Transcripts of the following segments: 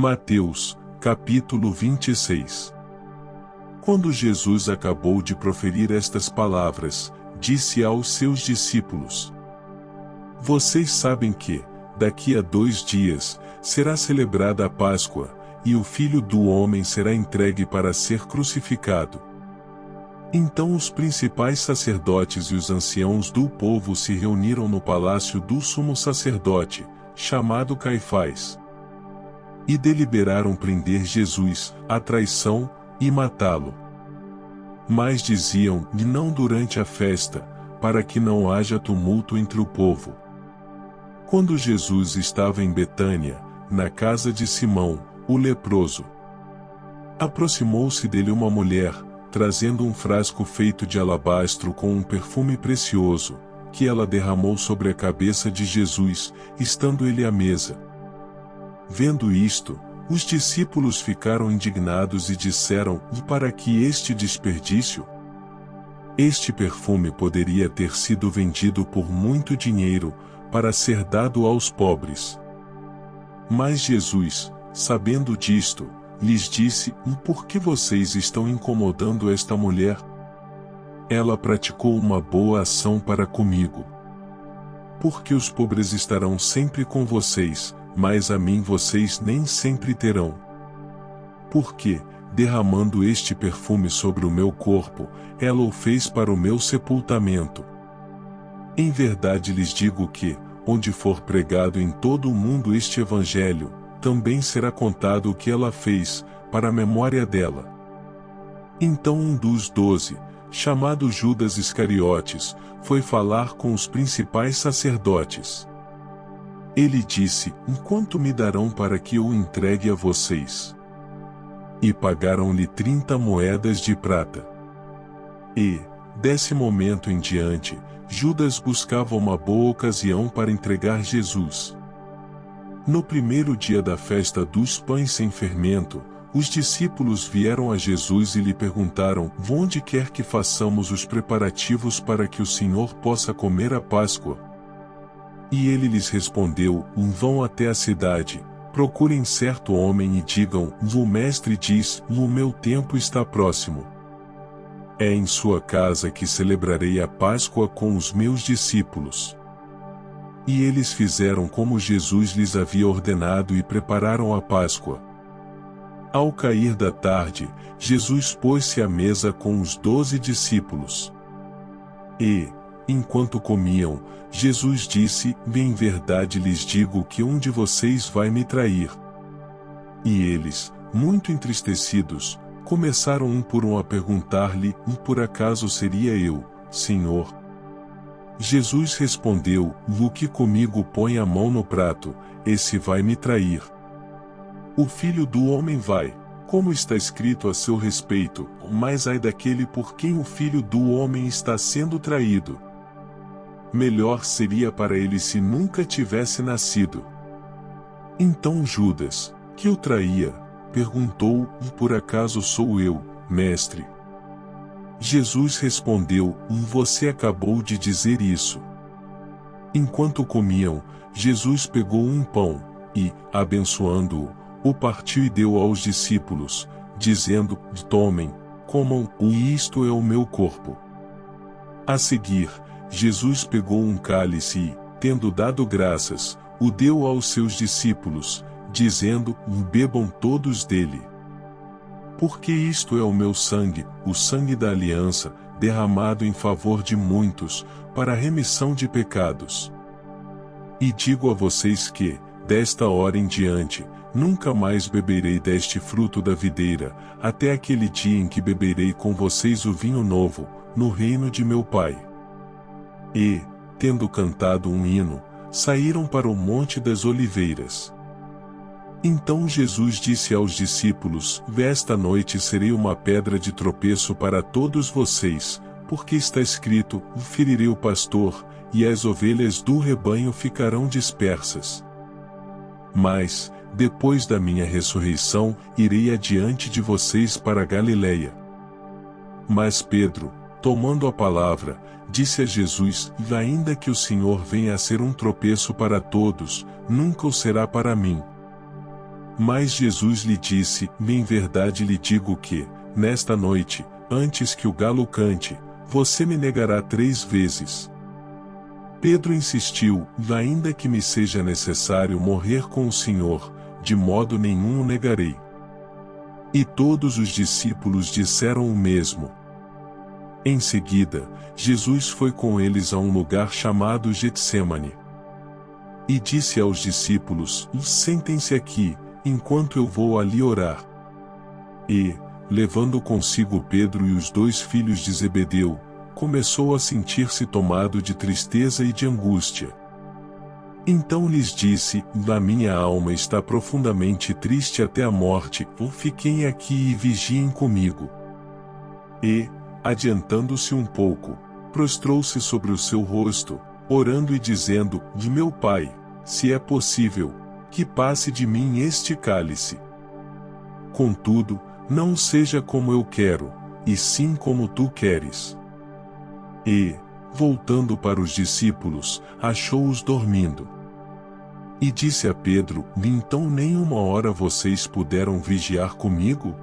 Mateus, capítulo 26. Quando Jesus acabou de proferir estas palavras, disse aos seus discípulos: Vocês sabem que, daqui a 2 dias, será celebrada a Páscoa, e o Filho do Homem será entregue para ser crucificado. Então os principais sacerdotes e os anciãos do povo se reuniram no palácio do sumo sacerdote, chamado Caifás, e deliberaram prender Jesus, à traição, e matá-lo. Mas diziam, não durante a festa, para que não haja tumulto entre o povo. Quando Jesus estava em Betânia, na casa de Simão, o leproso, aproximou-se dele uma mulher, trazendo um frasco feito de alabastro com um perfume precioso, que ela derramou sobre a cabeça de Jesus, estando ele à mesa. Vendo isto, os discípulos ficaram indignados e disseram: E para que este desperdício? Este perfume poderia ter sido vendido por muito dinheiro, para ser dado aos pobres. Mas Jesus, sabendo disto, lhes disse: Por que vocês estão incomodando esta mulher? Ela praticou uma boa ação para comigo. Porque os pobres estarão sempre com vocês, mas a mim vocês nem sempre terão. Porque, derramando este perfume sobre o meu corpo, ela o fez para o meu sepultamento. Em verdade lhes digo que, onde for pregado em todo o mundo este evangelho, também será contado o que ela fez, para a memória dela. Então um dos 12, chamado Judas Iscariotes, foi falar com os principais sacerdotes. Ele disse: Quanto me darão para que eu o entregue a vocês? E pagaram-lhe 30 moedas de prata. E, desse momento em diante, Judas buscava uma boa ocasião para entregar Jesus. No primeiro dia da festa dos pães sem fermento, os discípulos vieram a Jesus e lhe perguntaram: Onde quer que façamos os preparativos para que o Senhor possa comer a Páscoa? E ele lhes respondeu: Vão até a cidade, procurem certo homem e digam: O mestre diz, o meu tempo está próximo. É em sua casa que celebrarei a Páscoa com os meus discípulos. E eles fizeram como Jesus lhes havia ordenado e prepararam a Páscoa. Ao cair da tarde, Jesus pôs-se à mesa com os 12 discípulos. E, enquanto comiam, Jesus disse: Em verdade lhes digo que um de vocês vai me trair. E eles, muito entristecidos, começaram um por um a perguntar-lhe: Por acaso seria eu, Senhor? Jesus respondeu: O que comigo põe a mão no prato, esse vai me trair. O Filho do Homem vai, como está escrito a seu respeito, mas ai daquele por quem o Filho do Homem está sendo traído. Melhor seria para ele se nunca tivesse nascido. Então Judas, que o traía, perguntou: Por acaso sou eu, mestre? Jesus respondeu: Você acabou de dizer isso. Enquanto comiam, Jesus pegou um pão, e, abençoando-o, o partiu e deu aos discípulos, dizendo: Tomem, comam, e isto é o meu corpo. A seguir, Jesus pegou um cálice e, tendo dado graças, o deu aos seus discípulos, dizendo: Bebam todos dele. Porque isto é o meu sangue, o sangue da aliança, derramado em favor de muitos, para a remissão de pecados. E digo a vocês que, desta hora em diante, nunca mais beberei deste fruto da videira, até aquele dia em que beberei com vocês o vinho novo, no reino de meu Pai. E, tendo cantado um hino, saíram para o Monte das Oliveiras. Então Jesus disse aos discípulos: Esta noite serei uma pedra de tropeço para todos vocês, porque está escrito: Ferirei o pastor, e as ovelhas do rebanho ficarão dispersas. Mas, depois da minha ressurreição, irei adiante de vocês para Galiléia. Mas Pedro, tomando a palavra, disse a Jesus: Ainda que o Senhor venha a ser um tropeço para todos, nunca o será para mim. Mas Jesus lhe disse: em verdade lhe digo que, nesta noite, antes que o galo cante, você me negará 3 vezes. Pedro insistiu: ainda que me seja necessário morrer com o Senhor, de modo nenhum o negarei. E todos os discípulos disseram o mesmo. Em seguida, Jesus foi com eles a um lugar chamado Getsêmani. E disse aos discípulos: sentem-se aqui, enquanto eu vou ali orar. E, levando consigo Pedro e os 2 filhos de Zebedeu, começou a sentir-se tomado de tristeza e de angústia. Então lhes disse: a minha alma está profundamente triste até a morte, fiquem aqui e vigiem comigo. E, adiantando-se um pouco, prostrou-se sobre o seu rosto, orando e dizendo: meu Pai, se é possível, que passe de mim este cálice. Contudo, não seja como eu quero, e sim como tu queres. E, voltando para os discípulos, achou-os dormindo. E disse a Pedro: então nem 1 hora vocês puderam vigiar comigo?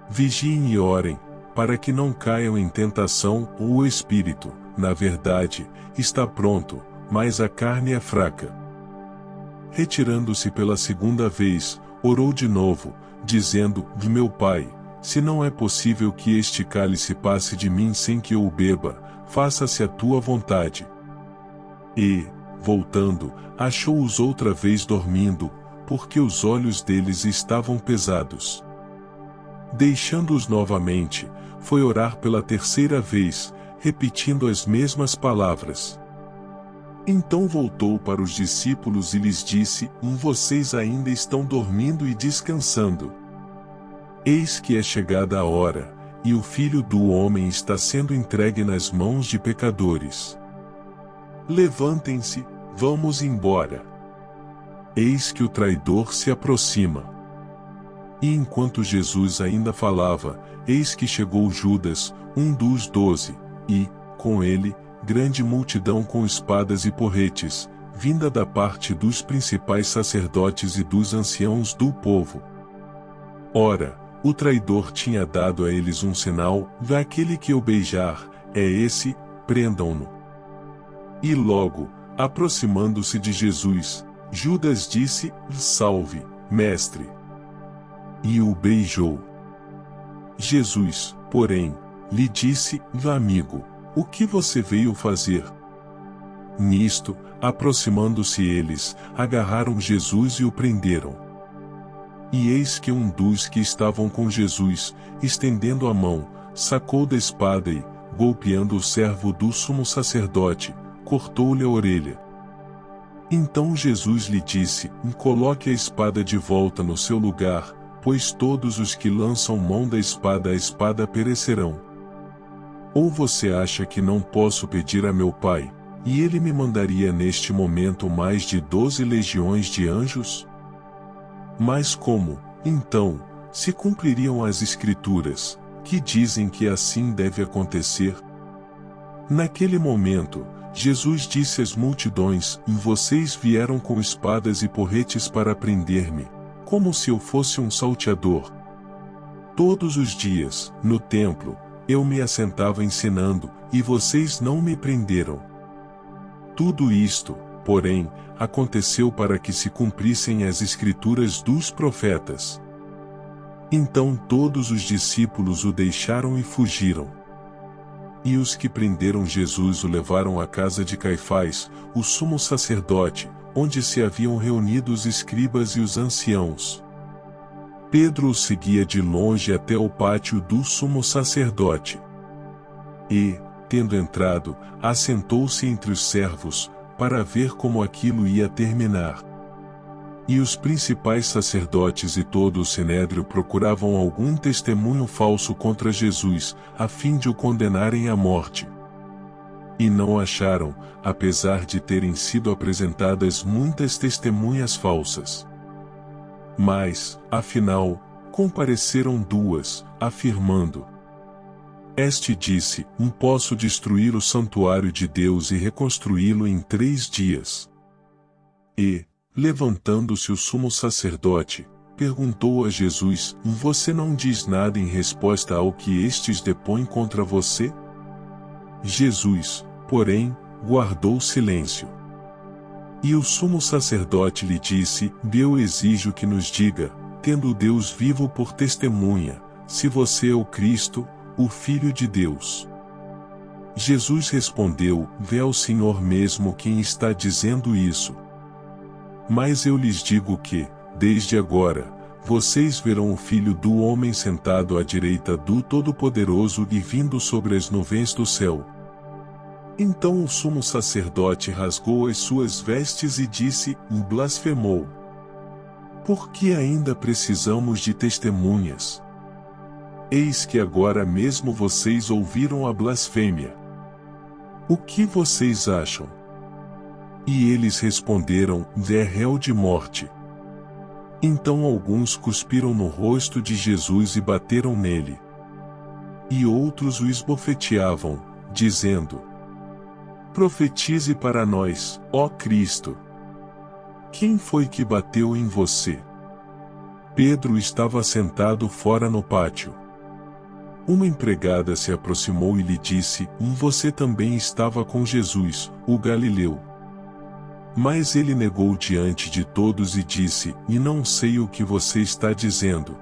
Vigiem e orem, para que não caiam em tentação. O espírito, na verdade, está pronto, mas a carne é fraca. Retirando-se pela 2ª vez, orou de novo, dizendo: meu Pai, se não é possível que este cálice passe de mim sem que eu o beba, faça-se a tua vontade. E, voltando, achou-os outra vez dormindo, porque os olhos deles estavam pesados. Deixando-os novamente, foi orar pela 3ª vez, repetindo as mesmas palavras. Então voltou para os discípulos e lhes disse: vocês ainda estão dormindo e descansando. Eis que é chegada a hora, e o Filho do Homem está sendo entregue nas mãos de pecadores. Levantem-se, vamos embora. Eis que o traidor se aproxima. E enquanto Jesus ainda falava, eis que chegou Judas, um dos 12, e, com ele, grande multidão com espadas e porretes, vinda da parte dos principais sacerdotes e dos anciãos do povo. Ora, o traidor tinha dado a eles um sinal: aquele que eu beijar, é esse, prendam-no. E logo, aproximando-se de Jesus, Judas disse: salve, mestre. E o beijou. Jesus, porém, lhe disse: amigo, o que você veio fazer? Nisto, aproximando-se eles, agarraram Jesus e o prenderam. E eis que um dos que estavam com Jesus, estendendo a mão, sacou da espada e, golpeando o servo do sumo sacerdote, cortou-lhe a orelha. Então Jesus lhe disse: coloque a espada de volta no seu lugar, pois todos os que lançam mão da espada a espada perecerão. Ou você acha que não posso pedir a meu Pai, e ele me mandaria neste momento mais de 12 legiões de anjos? Mas como, então, se cumpririam as Escrituras, que dizem que assim deve acontecer? Naquele momento, Jesus disse às multidões: vocês vieram com espadas e porretes para prender-me, como se eu fosse um salteador. Todos os dias, no templo, eu me assentava ensinando, e vocês não me prenderam. Tudo isto, porém, aconteceu para que se cumprissem as Escrituras dos profetas. Então todos os discípulos o deixaram e fugiram. E os que prenderam Jesus o levaram à casa de Caifás, o sumo sacerdote, onde se haviam reunido os escribas e os anciãos. Pedro o seguia de longe até o pátio do sumo sacerdote. E, tendo entrado, assentou-se entre os servos, para ver como aquilo ia terminar. E os principais sacerdotes e todo o sinédrio procuravam algum testemunho falso contra Jesus, a fim de o condenarem à morte. E não acharam, apesar de terem sido apresentadas muitas testemunhas falsas. Mas, afinal, compareceram 2, afirmando: Este disse: posso destruir o santuário de Deus e reconstruí-lo em 3 dias. E, levantando-se o sumo sacerdote, perguntou a Jesus: Você não diz nada em resposta ao que estes depõem contra você? Jesus, porém, guardou silêncio. E o sumo sacerdote lhe disse: Eu exijo que nos diga, tendo o Deus vivo por testemunha, se você é o Cristo, o Filho de Deus. Jesus respondeu: É o Senhor mesmo quem está dizendo isso. Mas eu lhes digo que, desde agora, vocês verão o Filho do Homem sentado à direita do Todo-Poderoso e vindo sobre as nuvens do céu. Então o sumo sacerdote rasgou as suas vestes e disse: Blasfemou. Por que ainda precisamos de testemunhas? Eis que agora mesmo vocês ouviram a blasfêmia. O que vocês acham? E eles responderam: É réu de morte. Então alguns cuspiram no rosto de Jesus e bateram nele. E outros o esbofeteavam, dizendo: Profetize para nós, ó Cristo. Quem foi que bateu em você? Pedro estava sentado fora no pátio. Uma empregada se aproximou e lhe disse: Você também estava com Jesus, o Galileu. Mas ele negou diante de todos e disse: E não sei o que você está dizendo.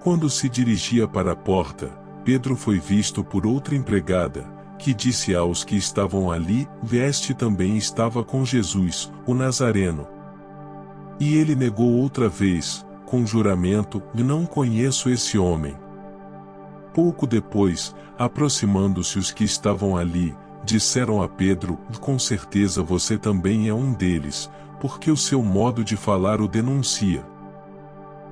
Quando se dirigia para a porta, Pedro foi visto por outra empregada, que disse aos que estavam ali: Este também estava com Jesus, o Nazareno. E ele negou outra vez, com juramento: Não conheço esse homem. Pouco depois, aproximando-se os que estavam ali, disseram a Pedro: Com certeza você também é um deles, porque o seu modo de falar o denuncia.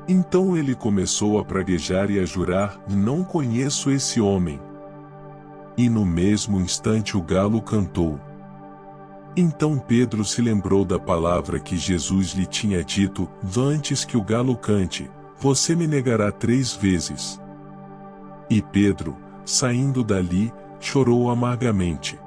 Então ele começou a praguejar e a jurar: Não conheço esse homem. E no mesmo instante o galo cantou. Então Pedro se lembrou da palavra que Jesus lhe tinha dito: Antes que o galo cante, você me negará 3 vezes. E Pedro, saindo dali, chorou amargamente.